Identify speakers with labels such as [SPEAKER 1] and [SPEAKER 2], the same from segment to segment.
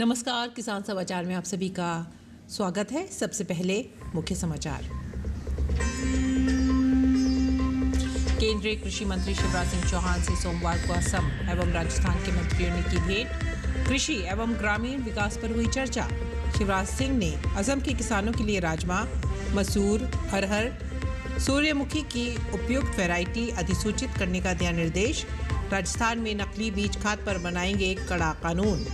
[SPEAKER 1] नमस्कार, किसान समाचार में आप सभी का स्वागत है। सबसे पहले मुख्य समाचार। केंद्रीय कृषि मंत्री शिवराज सिंह चौहान से सोमवार को असम एवं राजस्थान के मंत्रियों ने की भेंट। कृषि एवं ग्रामीण विकास पर हुई चर्चा। शिवराज सिंह ने असम के किसानों के लिए राजमा, मसूर, अरहर, सूर्यमुखी की उपयुक्त वैरायटी अधिसूचित करने का दिया निर्देश। राजस्थान में नकली बीज खाद पर बनाएंगे कड़ा कानून।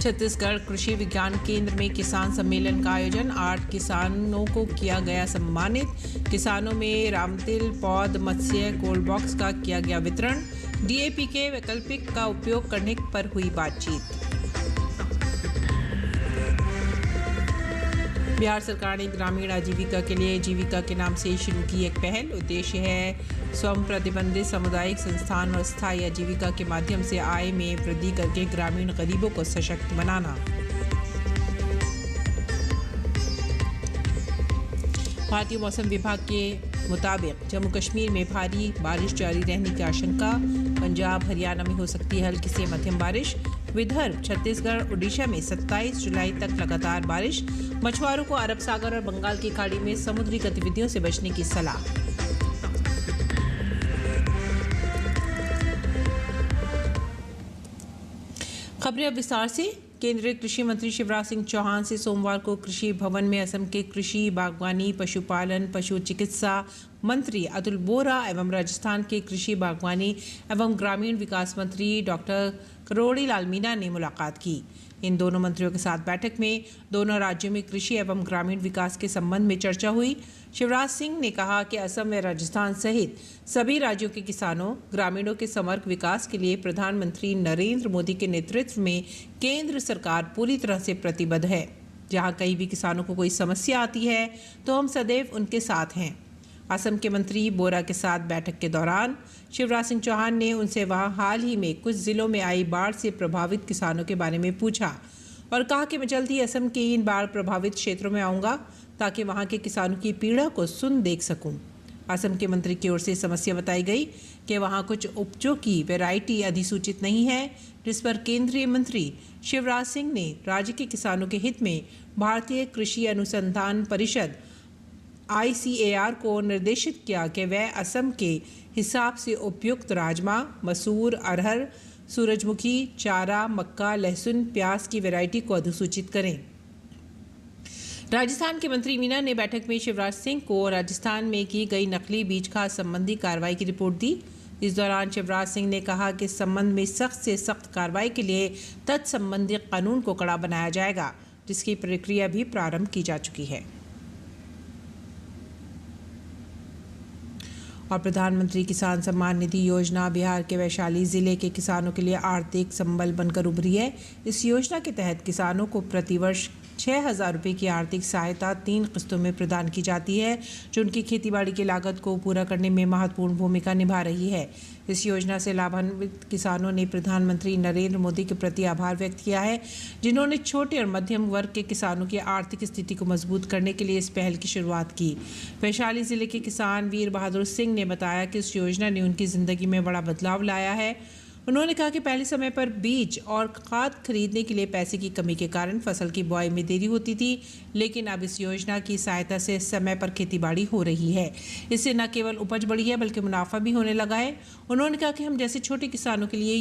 [SPEAKER 1] छत्तीसगढ़ कृषि विज्ञान केंद्र में किसान सम्मेलन का आयोजन। 8 किसानों को किया गया सम्मानित। किसानों में रामतिल, पौध, मत्स्य, कोल्ड बॉक्स का किया गया वितरण। डीएपी के वैकल्पिक का उपयोग करने पर हुई बातचीत। बिहार सरकार ने ग्रामीण आजीविका के लिए जीविका के नाम से शुरू की एक पहल। उद्देश्य है स्वयं प्रतिबंधित सामुदायिक संस्थान और स्थायी आजीविका के माध्यम से आय में वृद्धि करके ग्रामीण गरीबों को सशक्त बनाना। भारतीय मौसम विभाग के मुताबिक जम्मू कश्मीर में भारी बारिश जारी रहने की आशंका। पंजाब, हरियाणा में हो सकती है हल्की से मध्यम बारिश। विदर्भ, छत्तीसगढ़, उड़ीसा में 27 जुलाई तक लगातार बारिश। मछुआरों को अरब सागर और बंगाल की खाड़ी में समुद्री गतिविधियों से बचने की सलाह। खबरें अब विस्तार से। केंद्रीय कृषि मंत्री शिवराज सिंह चौहान से सोमवार को कृषि भवन में असम के कृषि, बागवानी, पशुपालन, पशु चिकित्सा मंत्री अतुल बोरा एवं राजस्थान के कृषि, बागवानी एवं ग्रामीण विकास मंत्री डॉक्टर करोड़ी लाल मीणा ने मुलाकात की। इन दोनों मंत्रियों के साथ बैठक में दोनों राज्यों में कृषि एवं ग्रामीण विकास के संबंध में चर्चा हुई। शिवराज सिंह ने कहा कि असम व राजस्थान सहित सभी राज्यों के किसानों, ग्रामीणों के समग्र विकास के लिए प्रधानमंत्री नरेंद्र मोदी के नेतृत्व में केंद्र सरकार पूरी तरह से प्रतिबद्ध है। जहां कहीं भी किसानों को कोई समस्या आती है तो हम सदैव उनके साथ हैं। असम के मंत्री बोरा के साथ बैठक के दौरान शिवराज सिंह चौहान ने उनसे वहां हाल ही में कुछ जिलों में आई बाढ़ से प्रभावित किसानों के बारे में पूछा और कहा कि मैं जल्द ही असम के इन बाढ़ प्रभावित क्षेत्रों में आऊंगा ताकि वहां के किसानों की पीड़ा को सुन देख सकूं। असम के मंत्री की ओर से समस्या बताई गई कि वहां कुछ उपजों की वैरायटी अधिसूचित नहीं है, जिस पर केंद्रीय मंत्री शिवराज सिंह ने राज्य के किसानों के हित में भारतीय कृषि अनुसंधान परिषद ICAR को निर्देशित किया कि वह असम के हिसाब से उपयुक्त राजमा, मसूर, अरहर, सूरजमुखी, चारा, मक्का, लहसुन, प्याज की वैरायटी को अधिसूचित करें। राजस्थान के मंत्री मीणा ने बैठक में शिवराज सिंह को राजस्थान में की गई नकली बीज खाद संबंधी कार्रवाई की रिपोर्ट दी। इस दौरान शिवराज सिंह ने कहा कि इस संबंध में सख्त से सख्त कार्रवाई के लिए तत्संबंधी कानून को कड़ा बनाया जाएगा, जिसकी प्रक्रिया भी प्रारंभ की जा चुकी है। और प्रधानमंत्री किसान सम्मान निधि योजना बिहार के वैशाली जिले के किसानों के लिए आर्थिक संबल बनकर उभरी है। इस योजना के तहत किसानों को प्रतिवर्ष 6,000 रुपये की आर्थिक सहायता 3 किस्तों में प्रदान की जाती है, जो उनकी खेतीबाड़ी की लागत को पूरा करने में महत्वपूर्ण भूमिका निभा रही है। इस योजना से लाभान्वित किसानों ने प्रधानमंत्री नरेंद्र मोदी के प्रति आभार व्यक्त किया है, जिन्होंने छोटे और मध्यम वर्ग के किसानों की आर्थिक स्थिति को मजबूत करने के लिए इस पहल की शुरुआत की। वैशाली जिले के किसान वीर बहादुर सिंह ने बताया कि इस योजना ने उनकी ज़िंदगी में बड़ा बदलाव लाया है। उन्होंने कहा कि पहले समय पर बीज और खाद खरीदने के लिए पैसे की कमी के कारण फसल की बुआई में देरी होती थी, लेकिन अब इस योजना की सहायता से समय पर खेतीबाड़ी हो रही है। इससे न केवल उपज बढ़ी है बल्कि मुनाफा भी होने लगा है। उन्होंने कहा कि हम जैसे छोटे किसानों के लिए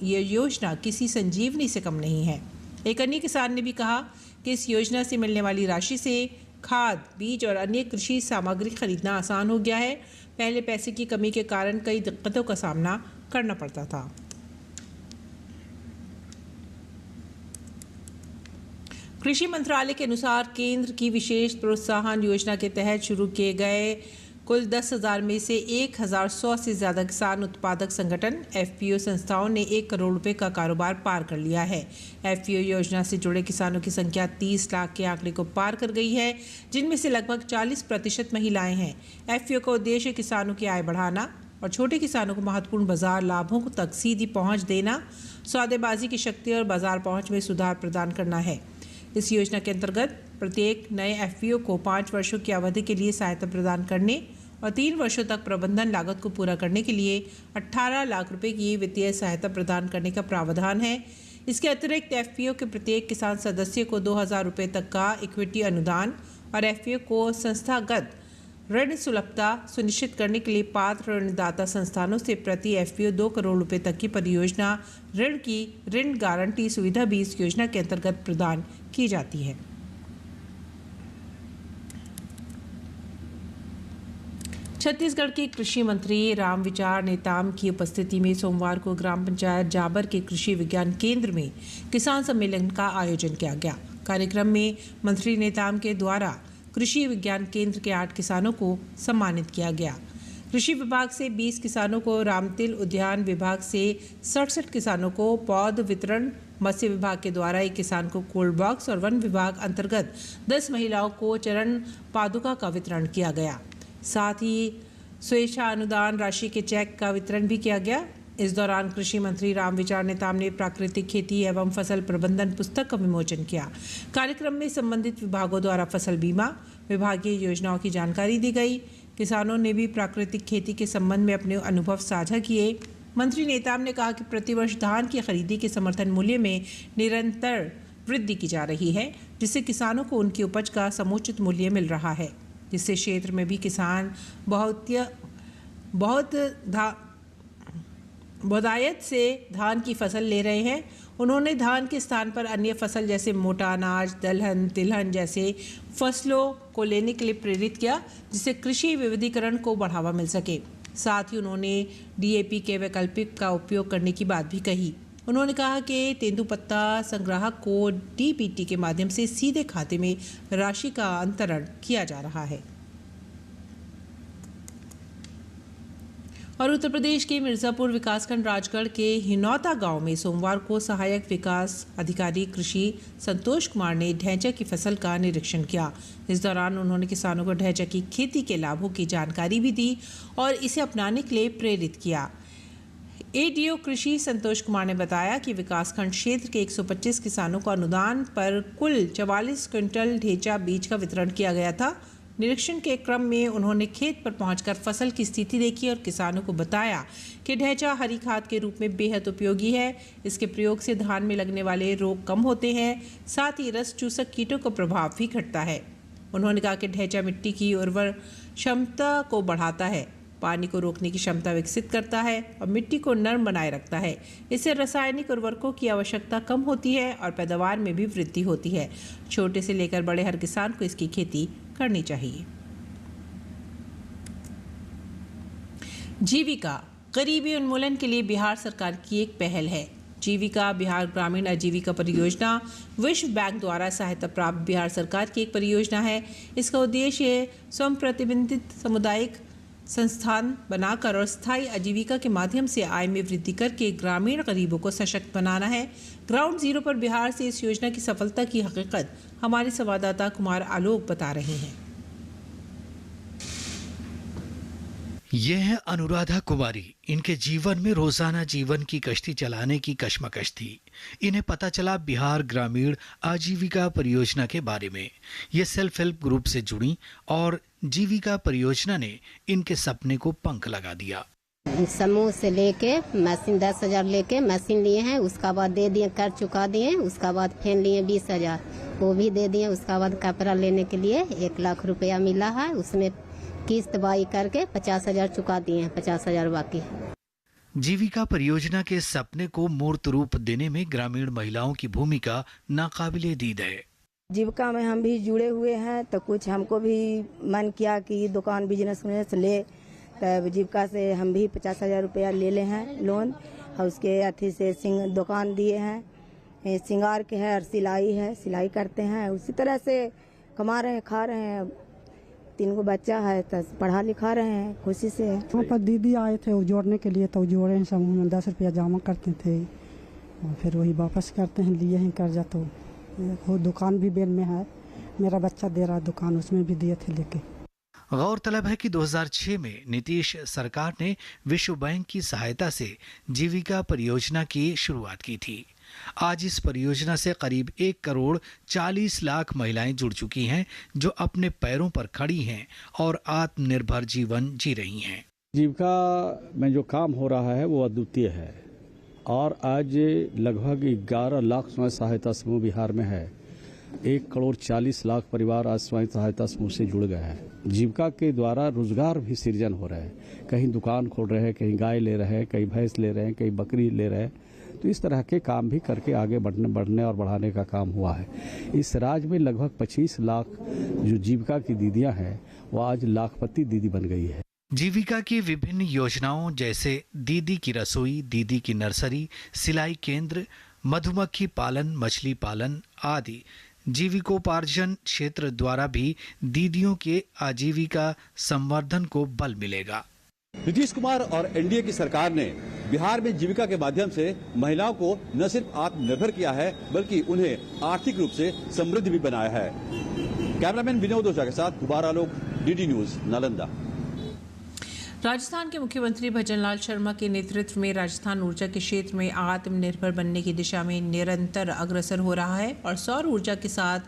[SPEAKER 1] ये योजना किसी संजीवनी से कम नहीं है। एक अन्य किसान ने भी कहा कि इस योजना से मिलने वाली राशि से खाद, बीज और अन्य कृषि सामग्री खरीदना आसान हो गया है। पहले पैसे की कमी के कारण कई दिक्कतों का सामना करना पड़ता था। कृषि मंत्रालय के अनुसार केंद्र की विशेष प्रोत्साहन योजना के तहत शुरू किए गए कुल 10,000 में से 1,100 से ज़्यादा किसान उत्पादक संगठन FPO संस्थाओं ने 1 करोड़ रुपए का कारोबार पार कर लिया है। FPO योजना से जुड़े किसानों की संख्या 30 लाख के आंकड़े को पार कर गई है, जिनमें से लगभग 40% महिलाएं हैं। FPO का उद्देश्य किसानों की आय बढ़ाना और छोटे किसानों को महत्वपूर्ण बाजार लाभों तक सीधी पहुंच देना, सौदेबाजी की शक्ति और बाजार पहुंच में सुधार प्रदान करना है। इस योजना के अंतर्गत प्रत्येक नए FPO को 5 वर्षों की अवधि के लिए सहायता प्रदान करने और 3 वर्षों तक प्रबंधन लागत को पूरा करने के लिए 18 लाख रुपए की वित्तीय सहायता प्रदान करने का प्रावधान है। इसके अतिरिक्त एफपीओ के प्रत्येक किसान सदस्य को 2,000 रुपये तक का इक्विटी अनुदान और एफपीओ को संस्थागत ऋण सुलभता सुनिश्चित करने के लिए पात्र ऋणदाता संस्थानों से प्रति एफपीओ 2 करोड़ रुपए तक की परियोजना ऋण की ऋण गारंटी सुविधा भी इस योजना के अंतर्गत प्रदान की जाती है। छत्तीसगढ़ के कृषि मंत्री रामविचार नेताम की उपस्थिति में सोमवार को ग्राम पंचायत जाबर के कृषि विज्ञान केंद्र में किसान सम्मेलन का आयोजन किया गया। कार्यक्रम में मंत्री नेताम के द्वारा कृषि विज्ञान केंद्र के 8 किसानों को सम्मानित किया गया। कृषि विभाग से 20 किसानों को, रामतिल उद्यान विभाग से 67 किसानों को पौध वितरण, मत्स्य विभाग के द्वारा 1 किसान को कोल्ड बॉक्स और वन विभाग अंतर्गत 10 महिलाओं को चरण पादुका का वितरण किया गया। साथ ही स्वेच्छा अनुदान राशि के चेक का वितरण भी किया गया। इस दौरान कृषि मंत्री रामविचार नेताम ने प्राकृतिक खेती एवं फसल प्रबंधन पुस्तक का विमोचन किया। कार्यक्रम में संबंधित विभागों द्वारा फसल बीमा, विभागीय योजनाओं की जानकारी दी गई। किसानों ने भी प्राकृतिक खेती के संबंध में अपने अनुभव साझा किए। मंत्री नेताम ने कहा कि प्रतिवर्ष धान की खरीदी के समर्थन मूल्य में निरंतर वृद्धि की जा रही है, जिससे किसानों को उनकी उपज का समुचित मूल्य मिल रहा है, जिससे क्षेत्र में भी किसान बहुतायत से धान की फसल ले रहे हैं। उन्होंने धान के स्थान पर अन्य फसल जैसे मोटा अनाज, दलहन, तिलहन जैसे फसलों को लेने के लिए प्रेरित किया, जिससे कृषि विविधीकरण को बढ़ावा मिल सके। साथ ही उन्होंने डीएपी के वैकल्पिक का उपयोग करने की बात भी कही। उन्होंने कहा कि तेंदुपत्ता संग्राहक को डीबीटी के माध्यम से सीधे खाते में राशि का अंतरण किया जा रहा है। और उत्तर प्रदेश के मिर्जापुर विकासखंड राजगढ़ के हिनौता गांव में सोमवार को सहायक विकास अधिकारी कृषि संतोष कुमार ने ढैंचा की फसल का निरीक्षण किया। इस दौरान उन्होंने किसानों को ढैंचा की खेती के लाभों की जानकारी भी दी और इसे अपनाने के लिए प्रेरित किया। एडीओ कृषि संतोष कुमार ने बताया कि विकासखंड क्षेत्र के 125 किसानों को अनुदान पर कुल 44 क्विंटल ढैंचा बीज का वितरण किया गया था। निरीक्षण के क्रम में उन्होंने खेत पर पहुंचकर फसल की स्थिति देखी और किसानों को बताया कि ढैंचा हरी खाद के रूप में बेहद उपयोगी है। इसके प्रयोग से धान में लगने वाले रोग कम होते हैं, साथ ही रस चूसक कीटों का प्रभाव भी घटता है। उन्होंने कहा कि ढैंचा मिट्टी की उर्वर क्षमता को बढ़ाता है, पानी को रोकने की क्षमता विकसित करता है और मिट्टी को नर्म बनाए रखता है। इससे रासायनिक उर्वरकों की आवश्यकता कम होती है और पैदावार में भी वृद्धि होती है। छोटे से लेकर बड़े हर किसान को इसकी खेती करनी चाहिए। जीविका गरीबी उन्मूलन के लिए बिहार सरकार की एक पहल है। जीविका बिहार ग्रामीण आजीविका परियोजना विश्व बैंक द्वारा सहायता प्राप्त बिहार सरकार की एक परियोजना है। इसका उद्देश्य स्वयं प्रतिबंधित सामुदायिक संस्थान बनाकर और स्थायी आजीविका के माध्यम से आय में वृद्धि करके ग्रामीण गरीबों को सशक्त बनाना है। ग्राउंड जीरो पर बिहार से इस योजना की सफलता की हकीकत हमारे संवाददाता कुमार आलोक बता रहे हैं।
[SPEAKER 2] ये है अनुराधा कुमारी। इनके जीवन में रोजाना जीवन की कश्ती चलाने की कश्मकश थी। इन्हें पता चला बिहार ग्रामीण आजीविका परियोजना के बारे में। ये सेल्फ हेल्प ग्रुप से जुड़ी और जीविका परियोजना ने इनके सपने को पंख लगा दिया।
[SPEAKER 3] समूह से लेके मशीन 10,000 लेके मशीन लिए हैं, उसका बाद दे दिए, कर चुका दिए। उसका बाद फिर लिए 20,000, वो भी दे दिए। उसका बाद कपड़ा लेने के लिए 1 लाख रुपया मिला है, उसमें किस्त बाई करके 50,000 चुका दिए हैं, 50,000 बाकी है।
[SPEAKER 2] जीविका परियोजना के सपने को मूर्त रूप देने में ग्रामीण महिलाओं की भूमिका नाकाबिले दीद है।
[SPEAKER 4] जीविका में हम भी जुड़े हुए हैं, तो कुछ हमको भी मन किया कि दुकान बिजनेस ले, तब जीविका से हम भी 50,000 रुपया ले ले हैं लोन, और उसके अथी से दुकान दिए हैं, सिंगार के है और सिलाई है, सिलाई करते हैं। उसी तरह से कमा रहे हैं, खा रहे हैं। 3 बच्चा है, तो पढ़ा लिखा रहे हैं खुशी से।
[SPEAKER 5] वहाँ पर दीदी आए थे वो जोड़ने के लिए, तो जोड़े हैं समूह में 10 रुपया जमा करते थे और फिर वही वापस करते हैं। लिए हैं कर्जा, तो वो दुकान भी बेल में है, मेरा बच्चा दे रहा दुकान, उसमें भी दिए थे लेके।
[SPEAKER 2] गौरतलब है कि 2006 में नीतीश सरकार ने विश्व बैंक की सहायता से जीविका परियोजना की शुरुआत की थी। आज इस परियोजना से करीब 1 करोड़ 40 लाख महिलाएं जुड़ चुकी हैं, जो अपने पैरों पर खड़ी हैं और आत्मनिर्भर जीवन जी रही हैं।
[SPEAKER 6] जीविका में जो काम हो रहा है वो अद्वितीय है और आज लगभग 11 लाख स्वयं सहायता समूह बिहार में है। 1 करोड़ 40 लाख परिवार आज स्वयं सहायता समूह से जुड़ गए हैं। जीविका के द्वारा रोजगार भी सृजन हो रहा है। कहीं दुकान खोल रहे हैं, कहीं गाय ले रहे हैं, कहीं भैंस ले रहे हैं, कहीं बकरी ले रहे हैं। तो इस तरह के काम भी करके आगे बढ़ने और बढ़ाने का काम हुआ है। इस राज्य में लगभग 25 लाख जो जीविका की दीदियां हैं वो आज लाखपति दीदी बन गई है।
[SPEAKER 2] जीविका की विभिन्न योजनाओं जैसे दीदी की रसोई, दीदी की नर्सरी, सिलाई केंद्र, मधुमक्खी पालन, मछली पालन आदि जीविकोपार्जन क्षेत्र द्वारा भी दीदियों के आजीविका संवर्धन को बल मिलेगा।
[SPEAKER 7] नीतीश कुमार और एनडीए की सरकार ने बिहार में जीविका के माध्यम से महिलाओं को न सिर्फ आत्मनिर्भर किया है बल्कि उन्हें आर्थिक रूप से समृद्ध भी बनाया है। कैमरामैन विनोद ओझा के साथ गुब्बारा आलोक, डीडी न्यूज, नालंदा।
[SPEAKER 1] राजस्थान के मुख्यमंत्री भजनलाल शर्मा के नेतृत्व में राजस्थान ऊर्जा के क्षेत्र में आत्मनिर्भर बनने की दिशा में निरंतर अग्रसर हो रहा है और सौर ऊर्जा के साथ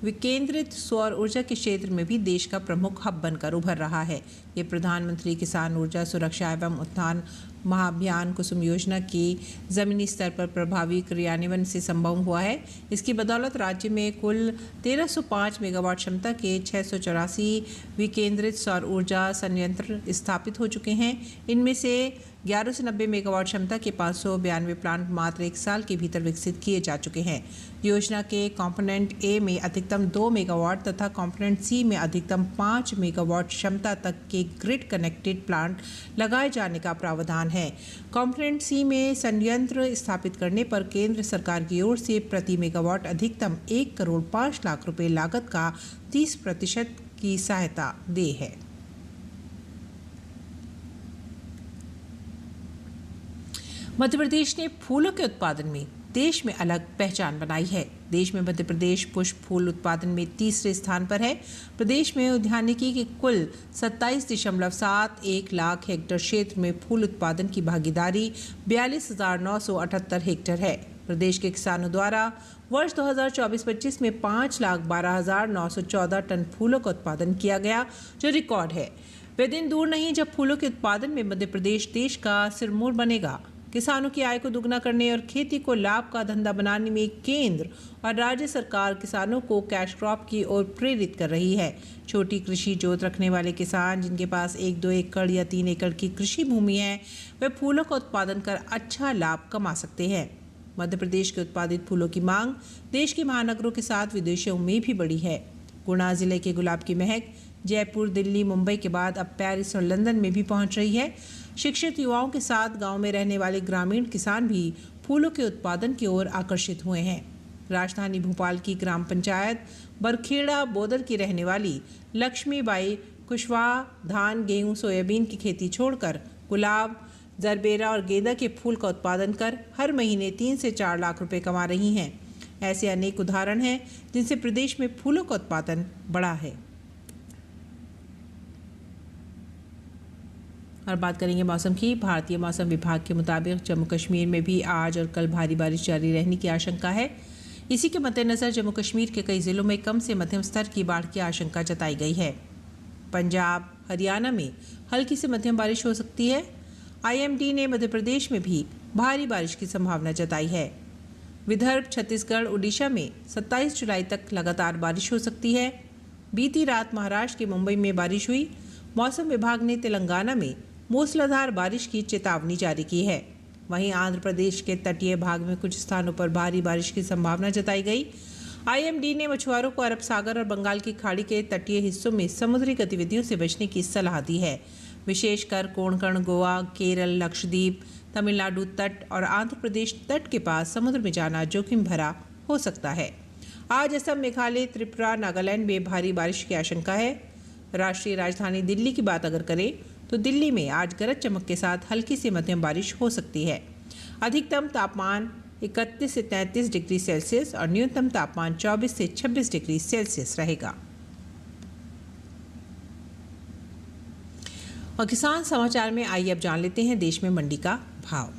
[SPEAKER 1] विकेंद्रित सौर ऊर्जा के क्षेत्र में भी देश का प्रमुख हब बनकर उभर रहा है। ये प्रधानमंत्री किसान ऊर्जा सुरक्षा एवं उत्थान महाअभियान कुसुम योजना की ज़मीनी स्तर पर प्रभावी क्रियान्वयन से संभव हुआ है। इसकी बदौलत राज्य में कुल 1305 मेगावाट क्षमता के 684 विकेंद्रित सौर ऊर्जा संयंत्र स्थापित हो चुके हैं। इनमें से 11 से 90 मेगावाट क्षमता के 592 प्लांट मात्र 1 साल के भीतर विकसित किए जा चुके हैं। योजना के कंपोनेंट ए में अधिकतम 2 मेगावाट तथा कंपोनेंट सी में अधिकतम 5 मेगावाट क्षमता तक के ग्रिड कनेक्टेड प्लांट लगाए जाने का प्रावधान है। कंपोनेंट सी में संयंत्र स्थापित करने पर केंद्र सरकार की ओर से प्रति मेगावाट अधिकतम 1 करोड़ 5 लाख रुपए लागत का 30% की सहायता दे है। मध्य प्रदेश ने फूलों के उत्पादन में देश में अलग पहचान बनाई है। देश में मध्य प्रदेश पुष्प फूल उत्पादन में तीसरे स्थान पर है। प्रदेश में उद्यानिकी के कुल 27.71 लाख हेक्टेयर क्षेत्र में फूल उत्पादन की भागीदारी 42,978 हेक्टेयर है। प्रदेश के किसानों द्वारा वर्ष 2024-25 में 5,12,914 टन फूलों का उत्पादन किया गया, जो रिकॉर्ड है। वे दिन दूर नहीं जब फूलों के उत्पादन में मध्य प्रदेश देश का सिरमौर बनेगा। किसानों की आय को दुगना करने और खेती को लाभ का धंधा बनाने में केंद्र और राज्य सरकार किसानों को कैश क्रॉप की ओर प्रेरित कर रही है। छोटी कृषि जोत रखने वाले किसान जिनके पास 1-2 एकड़ या 3 एकड़ की कृषि भूमि है, वे फूलों का उत्पादन कर अच्छा लाभ कमा सकते हैं। मध्य प्रदेश के उत्पादित फूलों की मांग देश के महानगरों के साथ विदेशों में भी बढ़ी है। गुना जिले के गुलाब की महक जयपुर, दिल्ली, मुंबई के बाद अब पेरिस और लंदन में भी पहुंच रही है। शिक्षित युवाओं के साथ गांव में रहने वाले ग्रामीण किसान भी फूलों के उत्पादन की ओर आकर्षित हुए हैं। राजधानी भोपाल की ग्राम पंचायत बरखेड़ा बोदर की रहने वाली लक्ष्मीबाई कुशवाहा धान, गेहूं, सोयाबीन की खेती छोड़कर गुलाब, जरबेरा और गेंदा के फूल का उत्पादन कर हर महीने 3 से 4 लाख रुपए कमा रही हैं। ऐसे अनेक उदाहरण हैं जिनसे प्रदेश में फूलों का उत्पादन बढ़ा है। और बात करेंगे मौसम की। भारतीय मौसम विभाग के मुताबिक जम्मू कश्मीर में भी आज और कल भारी बारिश जारी रहने की आशंका है। इसी के मद्देनज़र जम्मू कश्मीर के कई ज़िलों में कम से मध्यम स्तर की बाढ़ की आशंका जताई गई है। पंजाब, हरियाणा में हल्की से मध्यम बारिश हो सकती है। IMD ने मध्य प्रदेश में भी भारी बारिश की संभावना जताई है। विदर्भ, छत्तीसगढ़, उड़ीसा में 27 जुलाई तक लगातार बारिश हो सकती है। बीती रात महाराष्ट्र के मुंबई में बारिश हुई। मौसम विभाग ने तेलंगाना में मूसलाधार बारिश की चेतावनी जारी की है। वहीं आंध्र प्रदेश के तटीय भाग में कुछ स्थानों पर भारी बारिश की संभावना जताई गई। IMD ने मछुआरों को अरब सागर और बंगाल की खाड़ी के तटीय हिस्सों में समुद्री गतिविधियों से बचने की सलाह दी है। विशेषकर कोंकण, गोवा, केरल, लक्षद्वीप, तमिलनाडु तट और आंध्र प्रदेश तट के पास समुद्र में जाना जोखिम भरा हो सकता है। आज असम, मेघालय, त्रिपुरा, नागालैंड में भारी बारिश की आशंका है। राष्ट्रीय राजधानी दिल्ली की बात अगर करें तो दिल्ली में आज गरज चमक के साथ हल्की से मध्यम बारिश हो सकती है। अधिकतम तापमान 31 से 33 डिग्री सेल्सियस और न्यूनतम तापमान 24 से 26 डिग्री सेल्सियस रहेगा। और किसान समाचार में आइए अब जान लेते हैं देश में मंडी का भाव।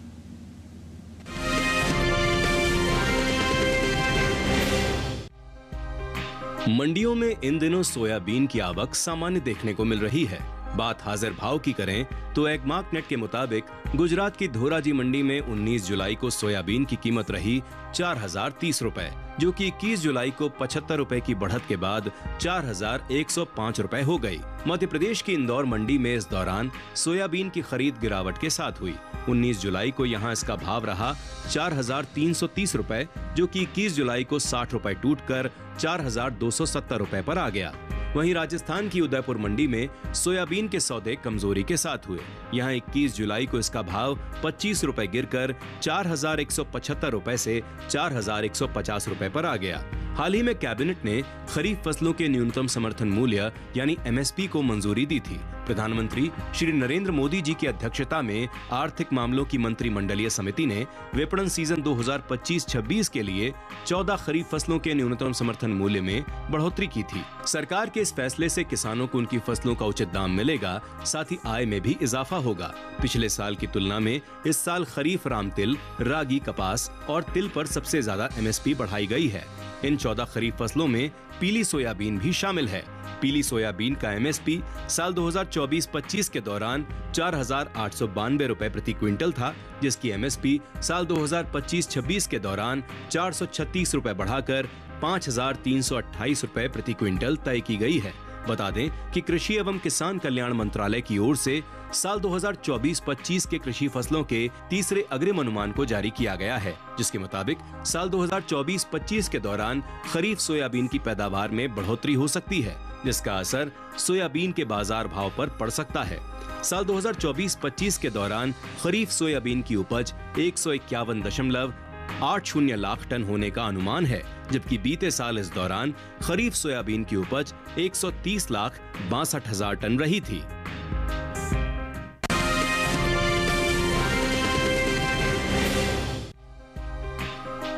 [SPEAKER 8] मंडियों में इन दिनों सोयाबीन की आवक सामान्य देखने को मिल रही है। बात हाजिर भाव की करें तो एगमार्कनेट के मुताबिक गुजरात की धोराजी मंडी में 19 जुलाई को सोयाबीन की कीमत रही 4030 रुपए, जो कि 21 जुलाई को 75 रुपए की बढ़त के बाद 4105 रुपए हो गई। मध्य प्रदेश की इंदौर मंडी में इस दौरान सोयाबीन की खरीद गिरावट के साथ हुई। 19 जुलाई को यहां इसका भाव रहा 4330 रुपए, जो कि 21 जुलाई को 60 रुपए टूटकर 4270 रुपए पर आ गया। वहीं राजस्थान की उदयपुर मंडी में सोयाबीन के सौदे कमजोरी के साथ हुए। यहां 21 जुलाई को इसका भाव 25 रुपए गिरकर 4175 रुपए से 4150 रुपए पर आ गया। हाल ही में कैबिनेट ने खरीफ फसलों के न्यूनतम समर्थन मूल्य यानी एमएसपी को मंजूरी दी थी। प्रधानमंत्री श्री नरेंद्र मोदी जी की अध्यक्षता में आर्थिक मामलों की मंत्रिमंडलीय समिति ने विपणन सीजन 2025-26 के लिए 14 खरीफ फसलों के न्यूनतम समर्थन मूल्य में बढ़ोतरी की थी। सरकार के इस फैसले से किसानों को उनकी फसलों का उचित दाम मिलेगा, साथ ही आय में भी इजाफा होगा। पिछले साल की तुलना में इस साल खरीफ राम तिल, रागी, कपास और तिल पर सबसे ज्यादा एमएसपी बढ़ाई गई है। इन 14 खरीफ फसलों में पीली सोयाबीन भी शामिल है। पीली सोयाबीन का एमएसपी साल 2024-25 के दौरान 4892 रुपए प्रति क्विंटल था, जिसकी एमएसपी साल 2025-26 के दौरान 436 रुपए बढ़ाकर 5328 रुपए प्रति क्विंटल तय की गई है। बता दें कि कृषि एवं किसान कल्याण मंत्रालय की ओर से साल 2024-25 के कृषि फसलों के तीसरे अग्रिम अनुमान को जारी किया गया है, जिसके मुताबिक साल 2024-25 के दौरान खरीफ सोयाबीन की पैदावार में बढ़ोतरी हो सकती है, जिसका असर सोयाबीन के बाजार भाव पर पड़ सकता है। साल 2024-25 के दौरान खरीफ सोयाबीन की उपज 151.80 लाख टन होने का अनुमान है, जबकि बीते साल इस दौरान खरीफ सोयाबीन की उपज 130,62,000 टन रही थी।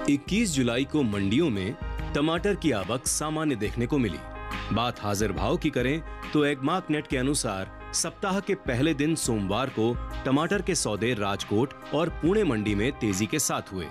[SPEAKER 8] इक्कीस जुलाई को मंडियों में टमाटर की आवक सामान्य देखने को मिली। बात हाजिर भाव की करें तो एगमार्कनेट के अनुसार सप्ताह के पहले दिन सोमवार को टमाटर के सौदे राजकोट और पुणे मंडी में तेजी के साथ हुए।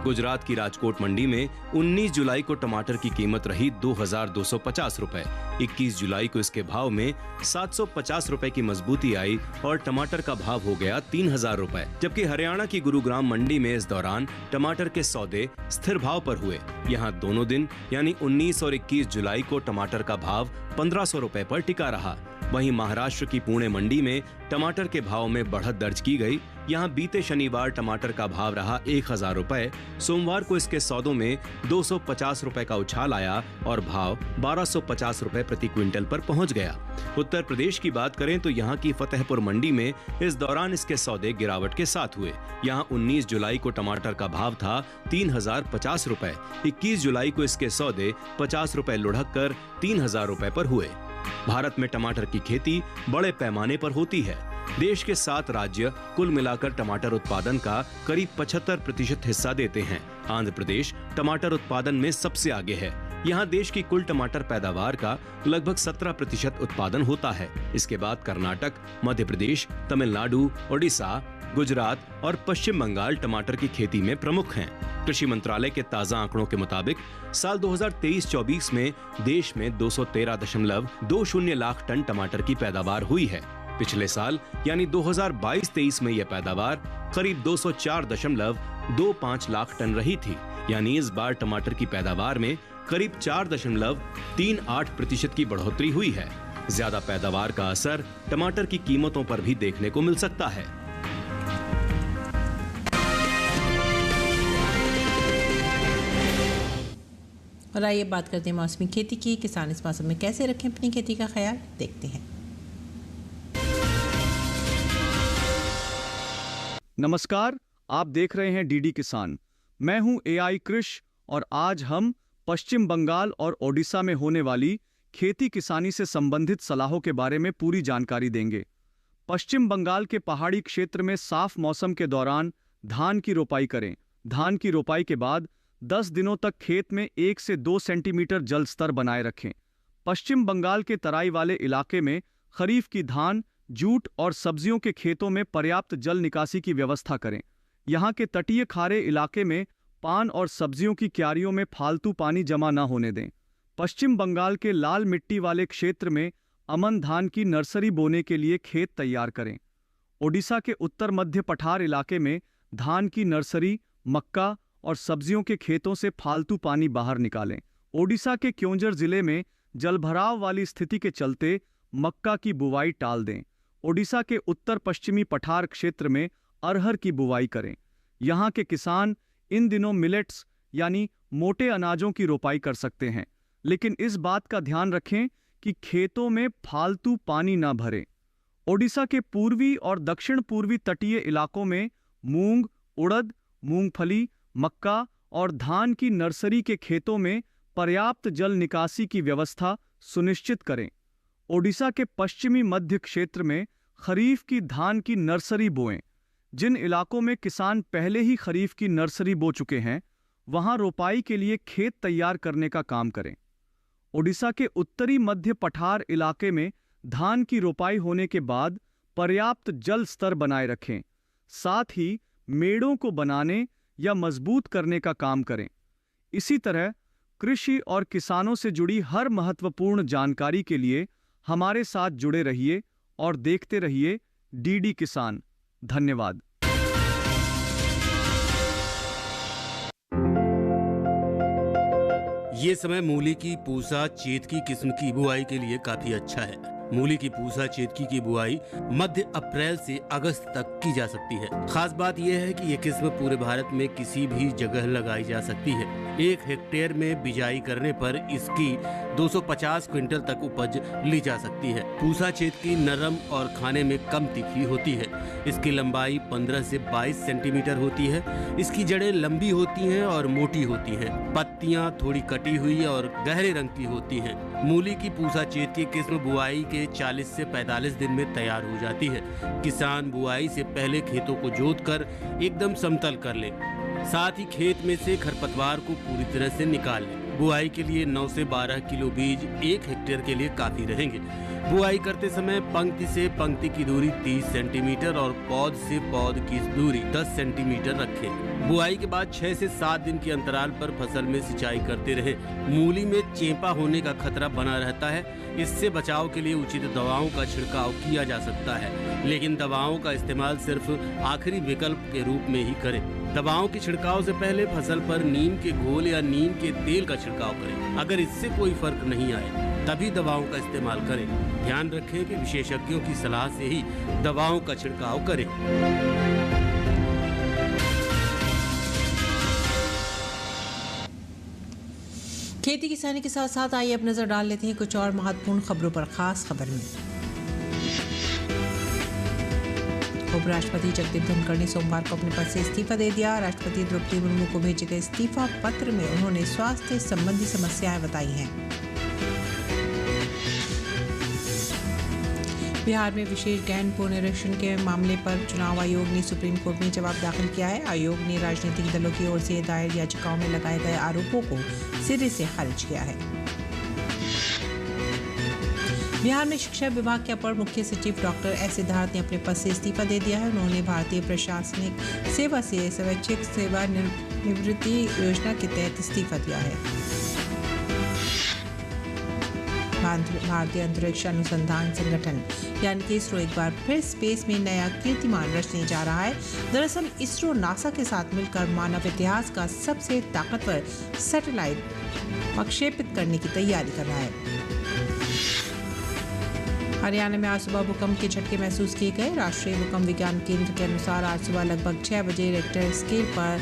[SPEAKER 8] गुजरात की राजकोट मंडी में 19 जुलाई को टमाटर की कीमत रही 2250 रुपए। 21 जुलाई को इसके भाव में 750 रुपए की मजबूती आई और टमाटर का भाव हो गया 3000 रुपए। जबकि हरियाणा की गुरुग्राम मंडी में इस दौरान टमाटर के सौदे स्थिर भाव पर हुए। यहाँ दोनों दिन यानी 19 और 21 जुलाई को टमाटर का भाव 1500 रुपए पर टिका रहा। वहीं महाराष्ट्र की पुणे मंडी में टमाटर के भाव में बढ़त दर्ज की गई। यहाँ बीते शनिवार टमाटर का भाव रहा 1000 रुपए। सोमवार को इसके सौदों में 250 रुपए का उछाल आया और भाव 1250 रुपए प्रति क्विंटल पर पहुंच गया। उत्तर प्रदेश की बात करें तो यहाँ की फतेहपुर मंडी में इस दौरान इसके सौदे गिरावट के साथ हुए। यहाँ 19 जुलाई को टमाटर का भाव था 3050 रुपए। 21 जुलाई को इसके सौदे 50 रुपए लुढ़क कर 3000 रुपए पर हुए। भारत में टमाटर की खेती बड़े पैमाने पर होती है। देश के 7 राज्य कुल मिलाकर टमाटर उत्पादन का करीब 75% हिस्सा देते हैं। आंध्र प्रदेश टमाटर उत्पादन में सबसे आगे है। यहाँ देश की कुल टमाटर पैदावार का लगभग 17% उत्पादन होता है। इसके बाद कर्नाटक, मध्य प्रदेश, तमिलनाडु, ओडिशा, गुजरात और पश्चिम बंगाल टमाटर की खेती में प्रमुख हैं। कृषि मंत्रालय के ताजा आंकड़ों के मुताबिक साल 2023-24 में देश में 213.20 लाख टन टमाटर की पैदावार हुई है। पिछले साल यानी 2022-23 में यह पैदावार करीब 204.25 लाख टन रही थी। यानी इस बार टमाटर की पैदावार में करीब 4.38% की बढ़ोतरी हुई है। ज्यादा पैदावार का असर टमाटर की कीमतों पर भी देखने को मिल सकता है।
[SPEAKER 1] और आइए बात करते हैं मौसमी खेती की। किसान इस मौसम में कैसे रखें अपनी खेती का ख्याल, देखते हैं।
[SPEAKER 9] नमस्कार, आप देख रहे हैं डीडी किसान। मैं हूं एआई कृष और आज हम पश्चिम बंगाल और ओडिशा में होने वाली खेती किसानी से संबंधित सलाहों के बारे में पूरी जानकारी देंगे। पश्चिम बंगाल के पहाड़ी क्षेत्र में साफ मौसम के दौरान धान की रोपाई करें। धान की रोपाई के बाद 10 दिनों तक खेत में 1 से 2 सेंटीमीटर जल स्तर बनाए रखें। पश्चिम बंगाल के तराई वाले इलाके में खरीफ की धान, जूट और सब्जियों के खेतों में पर्याप्त जल निकासी की व्यवस्था करें। यहाँ के तटीय खारे इलाके में पान और सब्जियों की क्यारियों में फालतू पानी जमा न होने दें। पश्चिम बंगाल के लाल मिट्टी वाले क्षेत्र में अमन धान की नर्सरी बोने के लिए खेत तैयार करें। ओडिशा के उत्तर मध्य पठार इलाके में धान की नर्सरी, मक्का और सब्जियों के खेतों से फालतू पानी बाहर निकालें। ओडिशा के क्योंझर जिले में जलभराव वाली स्थिति के चलते मक्का की बुवाई टाल दें। ओडिशा के उत्तर पश्चिमी पठार क्षेत्र में अरहर की बुवाई करें। यहाँ के किसान इन दिनों मिलेट्स यानी मोटे अनाजों की रोपाई कर सकते हैं, लेकिन इस बात का ध्यान रखें कि खेतों में फालतू पानी न भरें। ओडिशा के पूर्वी और दक्षिण पूर्वी तटीय इलाकों में मूंग, उड़द, मूंगफली, मक्का और धान की नर्सरी के खेतों में पर्याप्त जल निकासी की व्यवस्था सुनिश्चित करें। ओडिशा के पश्चिमी मध्य क्षेत्र में खरीफ की धान की नर्सरी बोएं। जिन इलाकों में किसान पहले ही खरीफ की नर्सरी बो चुके हैं, वहां रोपाई के लिए खेत तैयार करने का काम करें। ओडिशा के उत्तरी मध्य पठार इलाके में धान की रोपाई होने के बाद पर्याप्त जल स्तर बनाए रखें। साथ ही मेड़ों को बनाने या मजबूत करने का काम करें। इसी तरह कृषि और किसानों से जुड़ी हर महत्वपूर्ण जानकारी के लिए हमारे साथ जुड़े रहिए और देखते रहिए डीडी किसान। धन्यवाद।
[SPEAKER 10] ये समय मूली की पूसा चेतकी किस्म की बुआई के लिए काफी अच्छा है। मूली की पूसा चेतकी की बुआई मध्य अप्रैल से अगस्त तक की जा सकती है। खास बात यह है कि ये किस्म पूरे भारत में किसी भी जगह लगाई जा सकती है। 1 हेक्टेयर में बिजाई करने पर इसकी 250 क्विंटल तक उपज ली जा सकती है। पूसा चेतकी नरम और खाने में कम तीखी होती है। इसकी लंबाई 15 से 22 सेंटीमीटर होती है। इसकी जड़ें लंबी होती हैं और मोटी होती हैं। पत्तियां थोड़ी कटी हुई और गहरे रंग की होती हैं। मूली की पूसा चेतकी किस्म बुआई के 40 से 45 दिन में तैयार हो जाती है। किसान बुआई से पहले खेतों को जोतकर एकदम समतल कर ले। साथ ही खेत में से खरपतवार को पूरी तरह से निकाल ले। बुआई के लिए 9 से 12 किलो बीज 1 हेक्टेयर के लिए काफी रहेंगे। बुआई करते समय पंक्ति से पंक्ति की दूरी 30 सेंटीमीटर और पौध से पौध की दूरी 10 सेंटीमीटर रखें। बुआई के बाद 6 से 7 दिन के अंतराल पर फसल में सिंचाई करते रहें। मूली में चेपा होने का खतरा बना रहता है। इससे बचाव के लिए उचित दवाओं का छिड़काव किया जा सकता है, लेकिन दवाओं का इस्तेमाल सिर्फ आखिरी विकल्प के रूप में ही करें। दवाओं के छिड़काव से पहले फसल पर नीम के घोल या नीम के तेल का छिड़काव करें। अगर इससे कोई फर्क नहीं आए तभी दवाओं का इस्तेमाल करें। ध्यान रखें कि विशेषज्ञों की सलाह से ही दवाओं का छिड़काव करें।
[SPEAKER 1] खेती किसानी के साथ साथ आइए अब नजर डाल लेते हैं कुछ और महत्वपूर्ण खबरों पर। खास खबर में उपराष्ट्रपति जगदीप धनखड़ ने सोमवार को अपने पद से इस्तीफा दे दिया। राष्ट्रपति द्रौपदी मुर्मू को भेजे गए इस्तीफा पत्र में उन्होंने स्वास्थ्य संबंधी समस्याएं बताई हैं। बिहार में विशेष गहन पुनरीक्षण के मामले पर चुनाव आयोग ने सुप्रीम कोर्ट में जवाब दाखिल किया है। आयोग ने राजनीतिक दलों की ओर से दायर याचिकाओं में लगाए गए आरोपों को सिरे से खारिज किया है। बिहार में शिक्षा विभाग के अपर मुख्य सचिव डॉक्टर एस सिद्धार्थ ने अपने पद से इस्तीफा दे दिया है। उन्होंने भारतीय प्रशासनिक सेवा से स्वैच्छिक सेवा निवृत्ति योजना के तहत इस्तीफा दिया है। भारतीय अंतरिक्ष अनुसंधान संगठन यानी कि इसरो एक बार फिर स्पेस में नया कीर्तिमान रचने जा रहा है। दरअसल इसरो नासा के साथ मिलकर मानव इतिहास का सबसे ताकतवर सैटेलाइट प्रक्षेपित करने की तैयारी कर रहा है। हरियाणा में आज सुबह भूकंप के झटके महसूस किए गए। राष्ट्रीय भूकंप विज्ञान केंद्र के अनुसार आज सुबह लगभग 6 बजे रिक्टर स्केल पर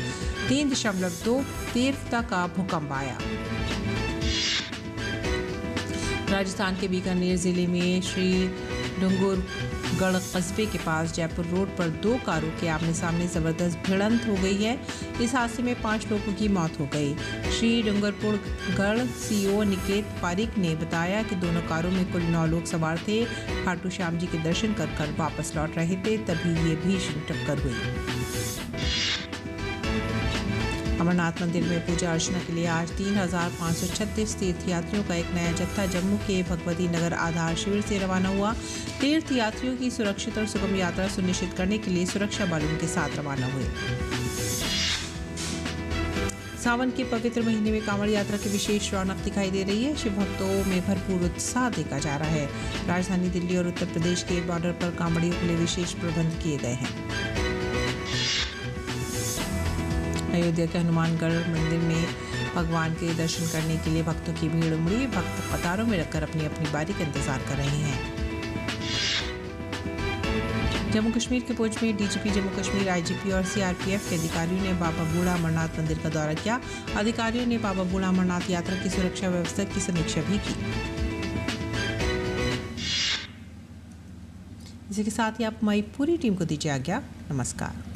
[SPEAKER 1] 3.2 तीव्रता का भूकंप आया। राजस्थान के बीकानेर जिले में श्री डूंगरगढ़ कस्बे के पास जयपुर रोड पर 2 कारों के आमने सामने जबरदस्त भिड़ंत हो गई है। इस हादसे में 5 लोगों की मौत हो गई। श्री डूंगरपुरगढ़ सीओ निकेत पारिक ने बताया कि दोनों कारों में कुल 9 लोग सवार थे। खाटू श्याम जी के दर्शन कर वापस लौट रहे थे, तभी ये भीषण टक्कर हुई। अमरनाथ मंदिर में पूजा अर्चना के लिए आज 3,536 तीर्थयात्रियों का एक नया जत्था जम्मू के भगवती नगर आधार शिविर से रवाना हुआ। तीर्थयात्रियों की सुरक्षित और सुगम यात्रा सुनिश्चित करने के लिए सुरक्षा बलों के साथ रवाना हुए। सावन के पवित्र महीने में कांवड़ यात्रा की विशेष रौनक दिखाई दे रही है। शिव भक्तों में भरपूर उत्साह देखा जा रहा है। राजधानी दिल्ली और उत्तर प्रदेश के बॉर्डर पर कांवड़ियों के लिए विशेष प्रबंध किए गए हैं। अयोध्या के हनुमानगढ़ मंदिर में भगवान के दर्शन करने के लिए भक्तों की भीड़ उमड़ी। भक्त कतारों में लगकर अपनी अपनी बारी का इंतजार कर रहे हैं। जम्मू कश्मीर के पुंछ में डीजीपी जम्मू कश्मीर, आईजीपी और सीआरपीएफ के अधिकारियों ने बाबा बूढ़ा अमरनाथ मंदिर का दौरा किया। अधिकारियों ने बाबा बूढ़ा अमरनाथ यात्रा की सुरक्षा व्यवस्था की समीक्षा भी की। इसी के साथ ही आप हमारी पूरी टीम को दीजिए आज्ञा। नमस्कार।